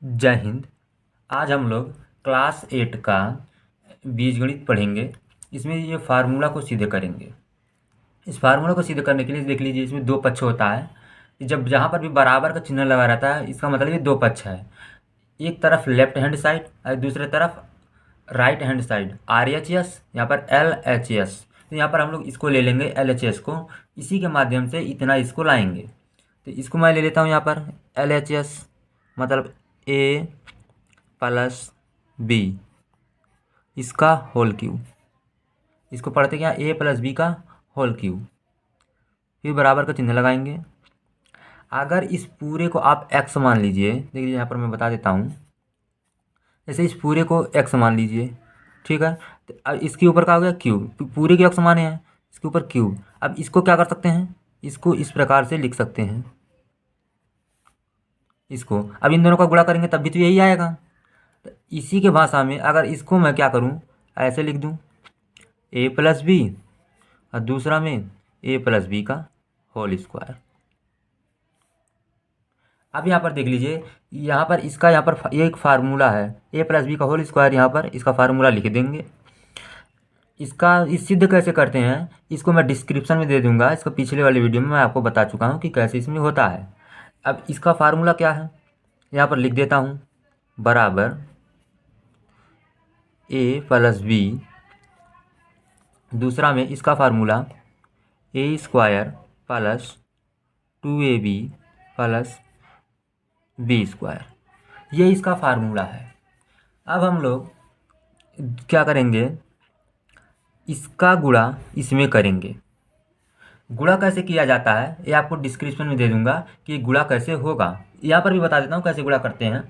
जय हिंद। आज हम लोग क्लास 8 का बीजगणित पढ़ेंगे। इसमें ये फार्मूला को सीधे करेंगे। इस फार्मूला को सीधे करने के लिए देख लीजिए, इसमें दो पक्ष होता है। जब जहाँ पर भी बराबर का चिन्ह लगा रहता है, इसका मतलब ये दो पक्ष है। एक तरफ लेफ्ट हैंड साइड और दूसरे तरफ right hand side, R H S, यहाँ पर एल एच एस। तो यहाँ पर हम लोग इसको ले लेंगे एल एच एस को, इसी के माध्यम से इतना इसको लाएंगे। तो इसको मैं ले लेता हूँ यहाँ पर एल एच एस, मतलब ए प्लस बी, इसका होल क्यूब। इसको पढ़ते क्या, ए प्लस बी का होल क्यूब। फिर बराबर का चिन्ह लगाएंगे। अगर इस पूरे को आप एक्स मान लीजिए, देखिए यहाँ पर मैं बता देता हूँ। जैसे इस पूरे को एक्स मान लीजिए, ठीक है। तो अब इसके ऊपर क्या हो गया, क्यूब। पूरे के एक्स माने हैं, इसके ऊपर क्यूब। अब इसको क्या कर सकते हैं, इसको इस प्रकार से लिख सकते हैं। इसको अब इन दोनों का गुणा करेंगे तब भी तो यही आएगा। तो इसी के भाषा में अगर इसको मैं क्या करूं, ऐसे लिख दूं, ए प्लस बी और दूसरा में ए प्लस बी का होल स्क्वायर। अब यहाँ पर देख लीजिए, यहाँ पर इसका यहाँ पर ये एक फार्मूला है, ए प्लस बी का होल स्क्वायर। यहाँ पर इसका फार्मूला लिख देंगे। इसका इस सिद्ध कैसे करते हैं, इसको मैं डिस्क्रिप्शन में दे दूंगा। इसको पिछले वाले वीडियो में मैं आपको बता चुका हूँ कि कैसे इसमें होता है। अब इसका फार्मूला क्या है, यहाँ पर लिख देता हूँ, बराबर ए प्लस बी, दूसरा में इसका formula a square plus 2ab plus b square. ये इसका फार्मूला है। अब हम लोग क्या करेंगे, इसका गुणा इसमें करेंगे। गुणा कैसे किया जाता है ये आपको डिस्क्रिप्शन में दे दूंगा कि गुणा कैसे होगा। यहाँ पर भी बता देता हूँ कैसे गुणा करते हैं।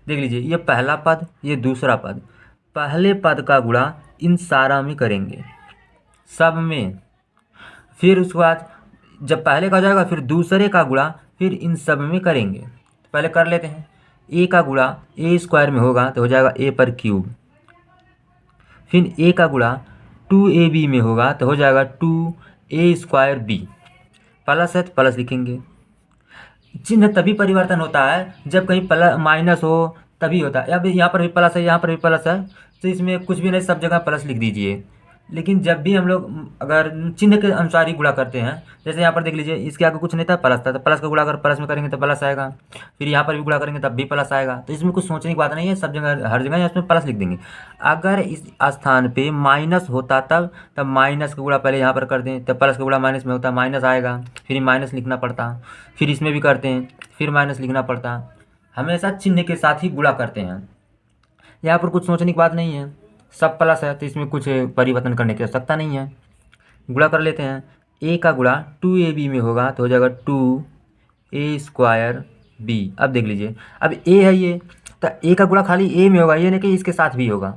देख लीजिए, ये पहला पद, ये दूसरा पद। पहले पद का गुणा इन सारा में करेंगे, सब में। फिर उसके बाद जब पहले का हो जाएगा, फिर दूसरे का गुणा फिर इन सब में करेंगे। तो पहले कर लेते हैं। ए का गुणा ए स्क्वायर में होगा तो हो जाएगा ए पर क्यूब। फिर ए का गुणा 2ab में होगा तो हो जाएगा 2a स्क्वायर बी। प्लस है तो प्लस लिखेंगे। चिन्ह तभी परिवर्तन होता है जब कहीं प्लस माइनस हो, तभी होता है। अब यहाँ पर भी प्लस है, यहाँ पर भी प्लस है, तो इसमें कुछ भी नहीं, सब जगह प्लस लिख दीजिए। लेकिन जब भी हम लोग अगर चिन्ह के अनुसार ही गुणा करते हैं, जैसे यहाँ पर देख लीजिए, इसके आगे कुछ नहीं था, प्लस था, तो प्लस का गुणा अगर प्लस में करेंगे तो प्लस आएगा। फिर यहाँ पर भी गुणा करेंगे तब भी प्लस आएगा। तो इसमें कुछ सोचने की बात नहीं है, सब जगह हर जगह इसमें प्लस लिख देंगे। अगर इस स्थान पे माइनस होता तब माइनस का गुणा पहले यहाँ पर कर दें, तब प्लस का गुणा माइनस में होता, माइनस आएगा, फिर माइनस लिखना पड़ता। फिर इसमें भी करते हैं, फिर माइनस लिखना पड़ता। हमेशा चिन्ह के साथ ही गुणा करते हैं। यहाँ पर कुछ सोचने की बात नहीं है, सब प्लस है तो इसमें कुछ परिवर्तन करने की आवश्यकता नहीं है। गुणा कर लेते हैं। ए का गुणा 2ab में होगा तो हो जाएगा 2a स्क्वायर बी। अब देख लीजिए, अब ए है ये, तो ए का गुणा खाली ए में होगा, ये नहीं कि इसके साथ भी होगा।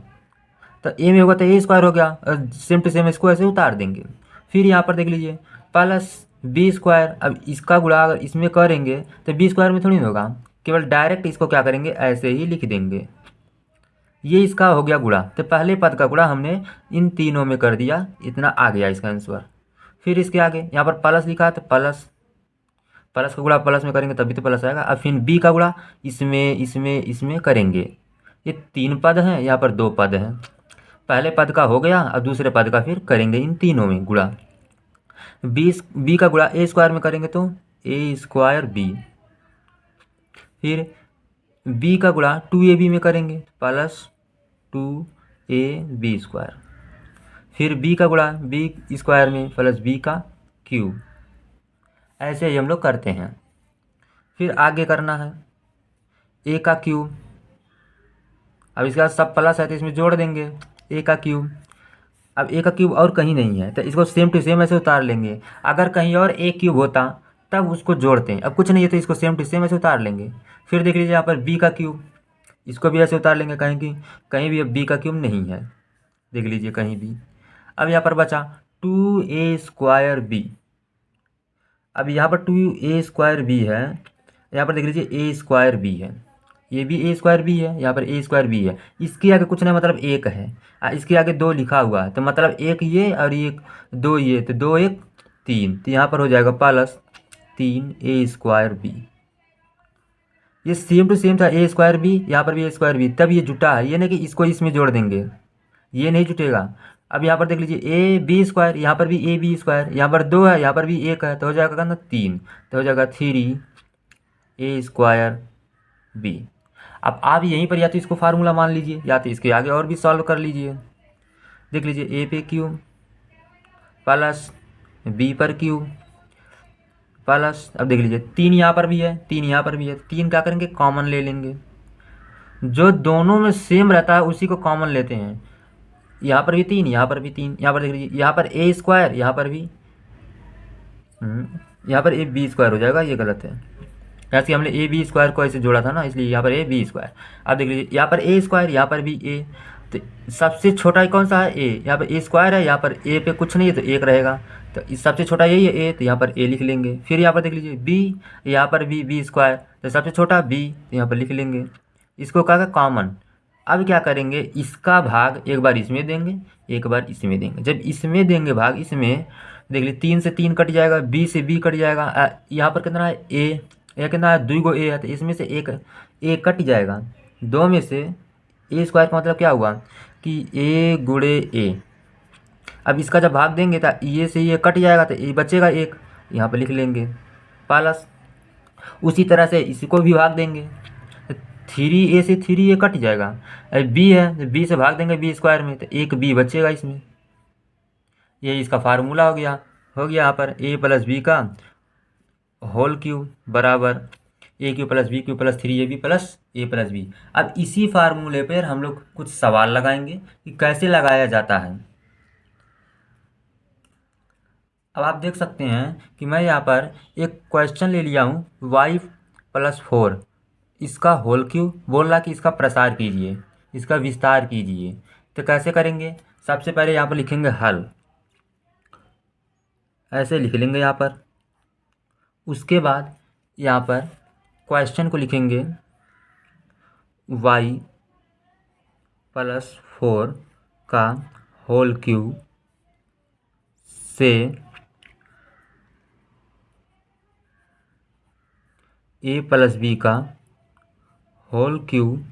तो ए में होगा तो ए स्क्वायर हो गया, और सेम टू सेम इसको ऐसे उतार देंगे। फिर यहाँ पर देख लीजिए प्लस बी स्क्वायर। अब इसका गुणा अगर इसमें करेंगे तो बी स्क्वायर में थोड़ी ना होगा, केवल डायरेक्ट इसको क्या करेंगे, ऐसे ही लिख देंगे। ये इसका हो गया गुणा। तो पहले पद का गुणा हमने इन तीनों में कर दिया, इतना आ गया इसका आंसर। फिर इसके आगे यहाँ पर प्लस लिखा है तो प्लस, प्लस का गुणा प्लस में करेंगे तभी तो प्लस आएगा। अब फिर बी का गुणा इसमें इसमें इसमें करेंगे। ये 3 पद हैं, यहाँ पर 2 पद हैं। पहले पद का हो गया, अब दूसरे पद का फिर करेंगे इन तीनों में गुणा। बी का गुणा ए स्क्वायर में करेंगे तो ए स्क्वायर बी। फिर बी का गुणा 2ab में करेंगे प्लस 2ab स्क्वायर। फिर बी का गुणा बी स्क्वायर में प्लस बी का क्यूब। ऐसे ही हम लोग करते हैं। फिर आगे करना है ए का क्यूब। अब इसके बाद सब प्लस है तो इसमें जोड़ देंगे ए का क्यूब। अब ए का क्यूब और कहीं नहीं है तो इसको सेम टू सेम ऐसे उतार लेंगे। अगर कहीं और ए क्यूब होता तब उसको जोड़ते हैं, अब कुछ नहीं है तो इसको सेम टू सेम ऐसे उतार लेंगे। फिर देख लीजिए यहाँ पर बी का क्यूब, इसको भी ऐसे उतार लेंगे, कहीं भी अब बी का क्यूब नहीं है, देख लीजिए कहीं भी। अब यहाँ पर बचा 2a स्क्वायर बी। अब यहाँ पर 2a स्क्वायर बी है, यहाँ पर देख लीजिए ए स्क्वायर बी है, ये भी ए स्क्वायर बी है, यहाँ पर ए स्क्वायर बी है। इसके आगे कुछ नहीं, मतलब एक है, इसके आगे 2 लिखा हुआ है तो मतलब एक ये और एक 2 ये, तो 2 1 3, तो यहाँ पर हो जाएगा प्लस 3a स्क्वायर बी। ये सेम टू सेम था, ए स्क्वायर बी, यहाँ पर भी ए स्क्वायर बी, तब ये जुटा है, ये नहीं कि इसको इसमें जोड़ देंगे, ये नहीं जुटेगा। अब यहाँ पर देख लीजिए ए बी स्क्वायर, यहाँ पर भी ए बी स्क्वायर, यहाँ पर 2 है, यहाँ पर भी 1 है, तो हो जाएगा कितना 3, तो हो जाएगा 3 ए स्क्वायर बी। अब आप यहीं पर या तो इसको फार्मूला मान लीजिए या तो इसके आगे और भी सॉल्व कर लीजिए। देख लीजिए ए पे क्यूब प्लस बी पर क्यूब प्लस, अब देख लीजिए 3 यहाँ पर भी है, 3 यहाँ पर भी है, 3 क्या करेंगे कॉमन ले लेंगे, जो दोनों में सेम रहता है उसी को कॉमन लेते हैं। यहाँ पर भी 3, यहाँ पर भी 3, यहाँ पर देख लीजिए, यहाँ पर ए स्क्वायर, यहाँ पर भी यहाँ पर ए बी स्क्वायर हो जाएगा, ये गलत है, ऐसे हमने ए बी स्क्वायर को ऐसे जोड़ा था ना, इसलिए यहाँ पर ए बी स्क्वायर। अब देख लीजिए यहाँ पर ए स्क्वायर, यहाँ पर भी ए, तो सबसे छोटा कौन सा है ए, यहाँ पर ए स्क्वायर है, यहाँ पर ए पे कुछ नहीं है तो 1 रहेगा, तो इस सबसे छोटा यही है ए, तो यहाँ पर ए लिख लेंगे। फिर यहाँ पर देख लीजिए बी, यहाँ पर भी बी स्क्वायर, तो सबसे छोटा बी, तो यहाँ पर लिख लेंगे, इसको कहा कॉमन। अब क्या करेंगे, इसका भाग एक बार इसमें देंगे, एक बार इसमें देंगे, जब इसमें देंगे भाग इसमें, देख लीजिए 3 से 3 कट जाएगा, बी से बी कट जाएगा, यहाँ पर कितना है ए, यह कितना है 2 गो ए है, तो इसमें से एक ए कट जाएगा, 2 में से ए स्क्वायर का मतलब क्या हुआ कि ए गुणे ए। अब इसका जब भाग देंगे तो ये से ये कट जाएगा, तो ये बचेगा 1, यहाँ पर लिख लेंगे प्लस, उसी तरह से इसी को भी भाग देंगे, 3 ए से 3 ए कट जाएगा, अब बी है तो बी से भाग देंगे बी स्क्वायर में, तो 1 बी बचेगा इसमें। ये इसका फार्मूला हो गया यहाँ पर ए प्लस बी का होल क्यूब बराबर a cube plus b cube plus 3ab plus a plus b. अब इसी फार्मूले पर हम लोग कुछ सवाल लगाएंगे कि कैसे लगाया जाता है। अब आप देख सकते हैं कि मैं यहाँ पर एक क्वेश्चन ले लिया हूँ y+4, इसका होल क्यूब बोल रहा कि इसका प्रसार कीजिए, इसका विस्तार कीजिए, तो कैसे करेंगे, सबसे पहले यहाँ पर लिखेंगे हल, ऐसे लिख लेंगे यहाँ पर। उसके बाद यहाँ पर क्वेश्चन को लिखेंगे y+4 का होल क्यूब से ए प्लस बी का होल क्यूब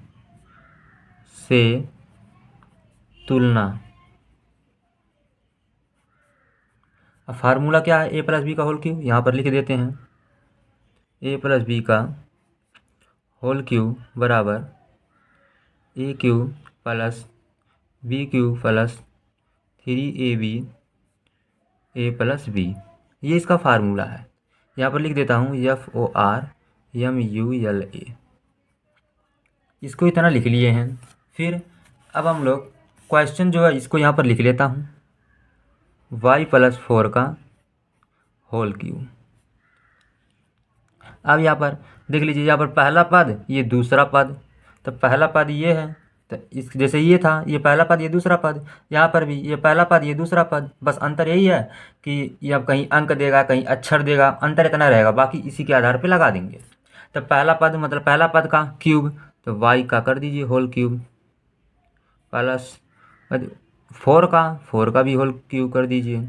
से तुलना। अब फार्मूला क्या है, ए प्लस बी का होल क्यूब, यहाँ पर लिख देते हैं, ए प्लस बी का होल क्यूब बराबर a cube plus b cube plus 3ab a plus b, ये इसका फार्मूला है। यहाँ पर लिख देता हूँ FORMULA, इसको इतना लिख लिए हैं। फिर अब हम लोग क्वेश्चन जो है इसको यहाँ पर लिख लेता हूँ, y+4 का होल क्यूब। अब यहाँ पर देख लीजिए, यहाँ पर पहला पद ये दूसरा पद, तो पहला पद ये है, तो इस जैसे ये था ये पहला पद ये दूसरा पद, यहाँ पर भी ये पहला पद ये दूसरा पद, बस अंतर यही है कि ये अब कहीं अंक देगा कहीं अक्षर देगा, अंतर इतना रहेगा, बाकी इसी के आधार पे लगा देंगे। तो पहला पद मतलब पहला पद का क्यूब, तो y का कर दीजिए होल क्यूब प्लस 4 का भी होल क्यूब कर दीजिए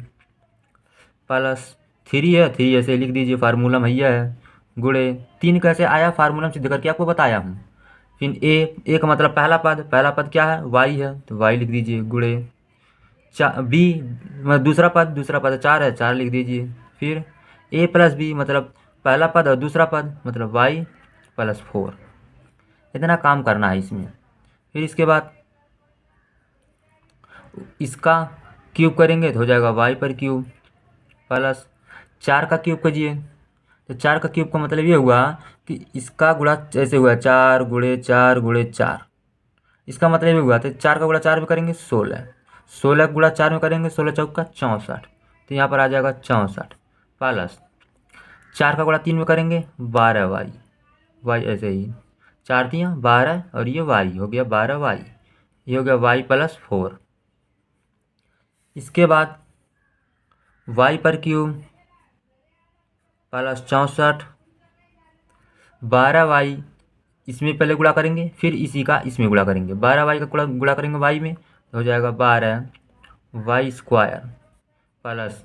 प्लस 3 है 3 ऐसे लिख दीजिए, फार्मूला में है गुणे 3 कैसे आया, फार्मूला में सिद्ध करके आपको बताया हूँ। फिर ए का मतलब पहला पद क्या है y है, तो y लिख दीजिए गुणे बी मतलब दूसरा पद 4 है, 4 लिख दीजिए। फिर ए प्लस बी मतलब पहला पद और दूसरा पद मतलब y+4, इतना काम करना है इसमें। फिर इसके बाद इसका क्यूब करेंगे तो हो जाएगा y पर क्यूब प्लस 4 का क्यूब कीजिए, तो 4 का क्यूब का मतलब ये हुआ कि इसका गुणा ऐसे हुआ 4 गुणे 4 गुणे 4, इसका मतलब ये हुआ, तो 4 का गुणा 4 में करेंगे 16, 16 गुणा 4 में करेंगे 16 चौका 64, तो यहाँ पर आ जाएगा 64 प्लस 4 का गुणा 3 में करेंगे 12y, ऐसे ही 4 दिया 12 और ये y हो गया 12y, ये हो गया y+4। इसके बाद y पर क्यूब प्लस 64, 12y इसमें पहले गुणा करेंगे फिर इसी का इसमें गुणा करेंगे, 12y का गुणा करेंगे y में तो हो जाएगा 12y² प्लस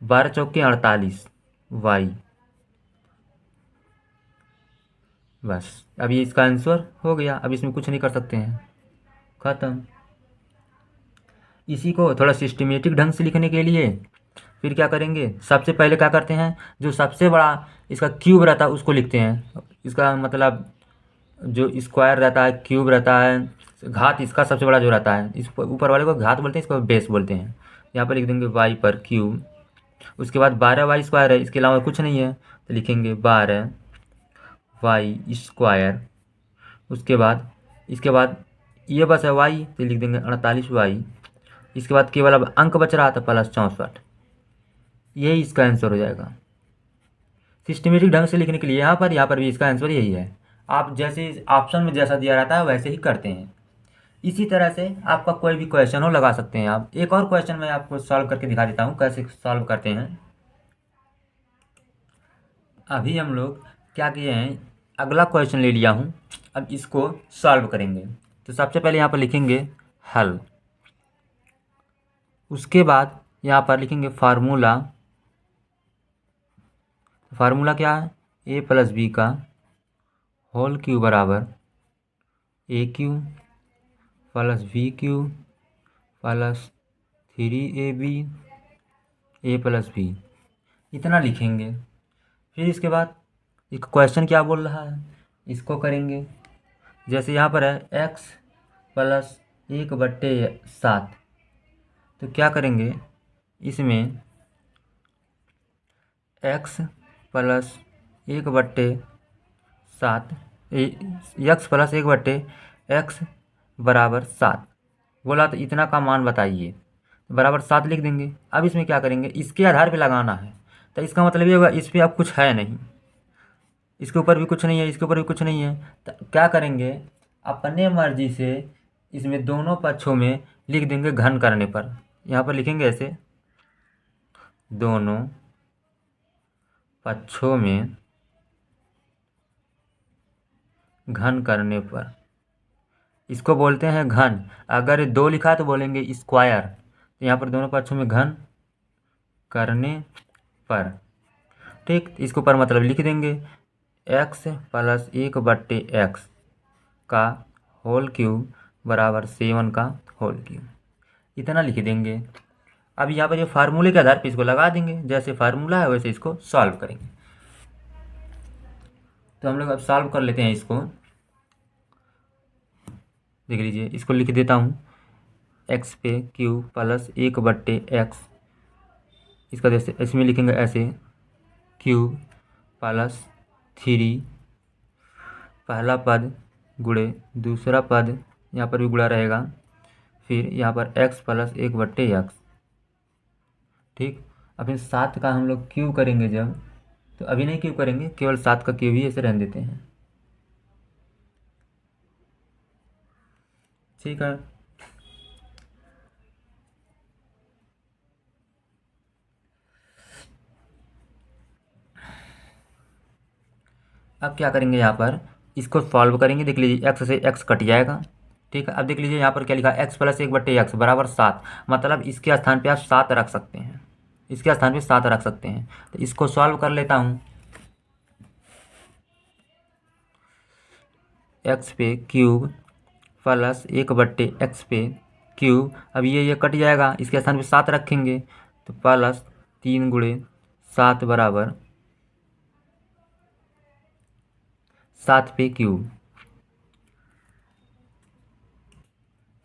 12 चौके 48 y बस अब ये इसका आंसर हो गया। अब इसमें कुछ नहीं कर सकते हैं, ख़त्म। इसी को थोड़ा सिस्टमेटिक ढंग से लिखने के लिए फिर क्या करेंगे, सबसे पहले क्या करते हैं, जो सबसे बड़ा इसका क्यूब रहता है उसको लिखते हैं। इसका मतलब जो स्क्वायर रहता है, क्यूब रहता है, घात इसका सबसे बड़ा जो रहता है, इस ऊपर वाले को घात बोलते हैं, इसको बेस बोलते हैं। यहाँ पर लिख देंगे वाई पर क्यूब। उसके बाद 12 वाई स्क्वायर है, इसके अलावा कुछ नहीं है, तो लिखेंगे 12 वाई स्क्वायर। उसके बाद इसके बाद ये बस है वाई, तो लिख देंगे 48 वाई। इसके बाद केवल अब अंक बच रहा था प्लस 64, यही इसका आंसर हो जाएगा। सिस्टमेटिक ढंग से लिखने के लिए यहाँ पर भी इसका आंसर यही है। आप जैसे ऑप्शन में जैसा दिया रहता है वैसे ही करते हैं। इसी तरह से आपका कोई भी क्वेश्चन हो लगा सकते हैं आप। एक और क्वेश्चन मैं आपको सॉल्व करके दिखा देता हूँ कैसे सॉल्व करते हैं। अभी हम लोग क्या किए हैं, अगला क्वेश्चन ले लिया हूँ, अब इसको सॉल्व करेंगे। तो सबसे पहले यहाँ पर लिखेंगे हल। उसके बाद यहाँ पर लिखेंगे फार्मूला। फार्मूला क्या है, ए प्लस बी का होल क्यू बराबर a cube plus b cube plus 3ab a plus b, इतना लिखेंगे। फिर इसके बाद एक क्वेश्चन क्या बोल रहा है, इसको करेंगे। जैसे यहाँ पर है x प्लस 1/7, तो क्या करेंगे इसमें x plus 1/7, x plus 1/x बराबर 7 बोला, तो इतना का मान बताइए, बराबर 7 लिख देंगे। अब इसमें क्या करेंगे, इसके आधार पे लगाना है, तो इसका मतलब ये होगा इस पर अब कुछ है नहीं, इसके ऊपर भी कुछ नहीं है, इसके ऊपर भी कुछ नहीं है, तो क्या करेंगे अपने मर्जी से इसमें दोनों पक्षों में लिख देंगे घन करने पर। यहाँ पर लिखेंगे ऐसे, दोनों पक्षों में घन करने पर, इसको बोलते हैं घन। अगर 2 लिखा तो बोलेंगे स्क्वायर। तो यहाँ पर दोनों पक्षों में घन करने पर, ठीक, इसके ऊपर मतलब लिख देंगे x प्लस 1/x का होल क्यूब बराबर 7 का होल क्यूब, इतना लिख देंगे। अब यहाँ पर ये फार्मूले के आधार पर इसको लगा देंगे, जैसे फार्मूला है वैसे इसको सॉल्व करेंगे। तो हम लोग अब सॉल्व कर लेते हैं इसको। देख लीजिए, इसको लिख देता हूँ x पे क्यू प्लस 1/x, इसका जैसे इसमें लिखेंगे ऐसे क्यूब प्लस 3, पहला पद गुणे दूसरा पद, यहाँ पर भी गुणा रहेगा, फिर यहाँ पर x प्लस 1/x, ठीक। अब फिर 7 का हम लोग क्यूब करेंगे जब, तो अभी नहीं क्यूब करेंगे, केवल 7 का क्यूब ही ऐसे रहने देते हैं, ठीक है। अब क्या करेंगे, यहाँ पर इसको सॉल्व करेंगे। देख लीजिए x से x कट जाएगा, ठीक है। अब देख लीजिए यहाँ पर क्या लिखा है, x प्लस 1/x बराबर 7, मतलब इसके स्थान पे आप 7 रख सकते हैं, इसके स्थान पे 7 रख सकते हैं। तो इसको सॉल्व कर लेता हूँ। x पे क्यूब प्लस 1/x पे क्यूब, अब ये कट जाएगा, इसके स्थान पे 7 रखेंगे, तो प्लस 3 गुणे 7 बराबर 7 पे क्यूब।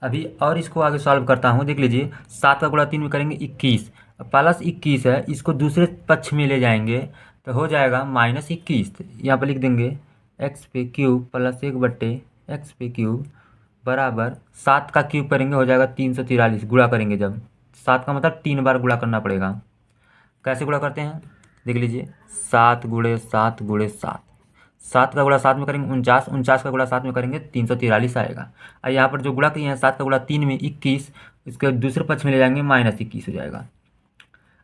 अभी और इसको आगे सॉल्व करता हूँ। देख लीजिए, 7 का गुणा 3 में करेंगे 21, प्लस 21 है, इसको दूसरे पक्ष में ले जाएंगे तो हो जाएगा -21। यहाँ पर लिख देंगे x पे क्यूब प्लस 1/x पे क्यूब बराबर 7 का क्यूब करेंगे हो जाएगा 343, गुणा करेंगे जब, 7 का मतलब 3 बार गुणा करना पड़ेगा। कैसे गुणा करते हैं, देख लीजिए, 7 गुणे 7 गुणे 7, 7 का गुणा 7 में करेंगे 49, 49 का गुणा 7 में करेंगे 343 आएगा। और यहाँ पर जो गुणा किए हैं 7 का गुणा 3 में 21, इसके दूसरे पक्ष में ले जाएंगे -21 हो जाएगा।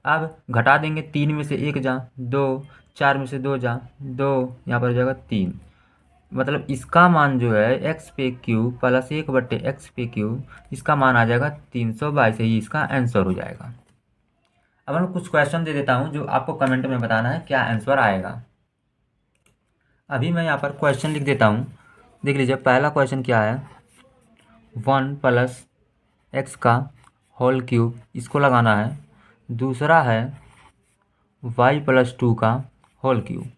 अब घटा देंगे, 3 में से 1 जा 2, 4 में से 2 जा 2, यहाँ पर हो जाएगा 3, मतलब इसका मान जो है x पे क्यूब प्लस 1/x पे क्यूब, इसका मान आ जाएगा 322, ही इसका आंसर हो जाएगा। अब मैं कुछ क्वेश्चन दे देता हूँ जो आपको कमेंट में बताना है क्या आंसर आएगा। अभी मैं यहाँ पर क्वेश्चन लिख देता हूँ। देख लीजिए पहला क्वेश्चन क्या है, 1 प्लस एक्स का होल क्यूब, इसको लगाना है। दूसरा है वाई प्लस 2 का होल क्यूब,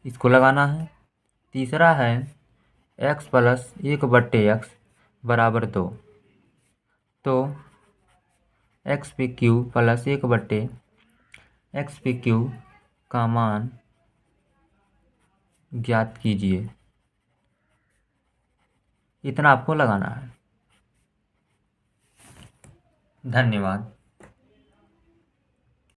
इसको लगाना है। तीसरा है एक्स प्लस 1/x बराबर 2। तो एक्स पे क्यूब प्लस 1/x पे क्यूब का मान ज्ञात कीजिए। इतना आपको लगाना है। धन्यवाद।